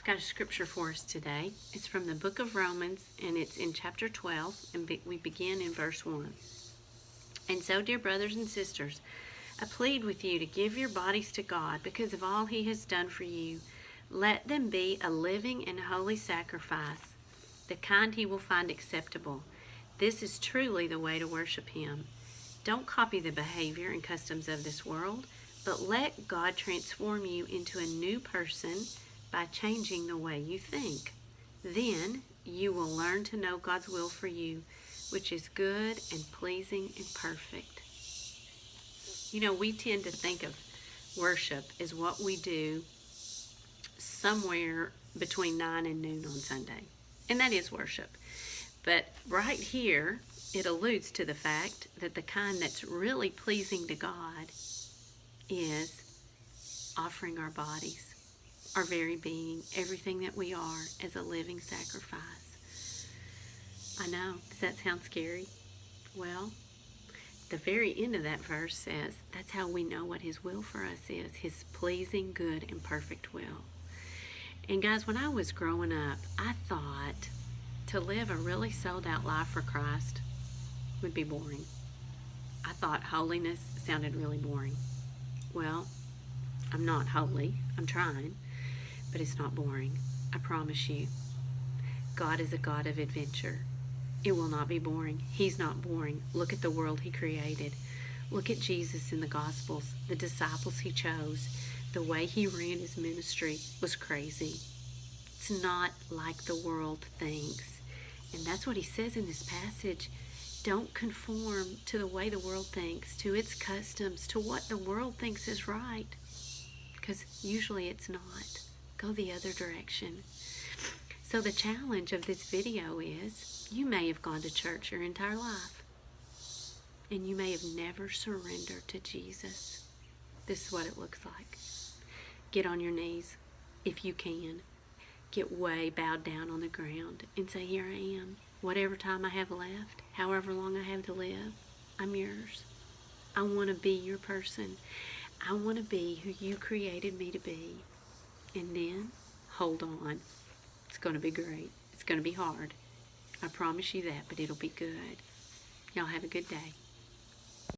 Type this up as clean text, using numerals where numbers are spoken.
Got a scripture for us today. It's from the book of Romans, and it's in chapter 12, and we begin in verse 1. And so, dear brothers and sisters, I plead with you to give your bodies to God because of all He has done for you. Let them be a living and holy sacrifice, the kind He will find acceptable. This is truly the way to worship Him. Don't copy the behavior and customs of this world, but let God transform you into a new person by changing the way you think. Then you will learn to know God's will for you, which is good and pleasing and perfect. You know, we tend to think of worship as what we do somewhere between 9 and noon on Sunday. And that is worship. But right here, it alludes to the fact that the kind that's really pleasing to God is offering our bodies, our very being, everything that we are, as a living sacrifice. I know, does that sound scary? Well, the very end of that verse says that's how we know what His will for us is, His pleasing, good, and perfect will. And guys, when I was growing up, I thought to live a really sold out life for Christ would be boring. I thought holiness sounded really boring. Well, I'm not holy, I'm trying, but it's not boring. I promise you. God is a God of adventure. It will not be boring. He's not boring. Look at the world He created. Look at Jesus in the Gospels, the disciples He chose. The way He ran His ministry was crazy. It's not like the world thinks. And that's what He says in this passage. Don't conform to the way the world thinks, to its customs, to what the world thinks is right. Because usually it's not. Go the other direction. So the challenge of this video is, you may have gone to church your entire life, and you may have never surrendered to Jesus. This is what it looks like. Get on your knees, if you can. Get way bowed down on the ground and say, here I am. Whatever time I have left, however long I have to live, I'm yours. I want to be your person. I want to be who you created me to be. And then, hold on. It's going to be great. It's going to be hard. I promise you that, but it'll be good. Y'all have a good day.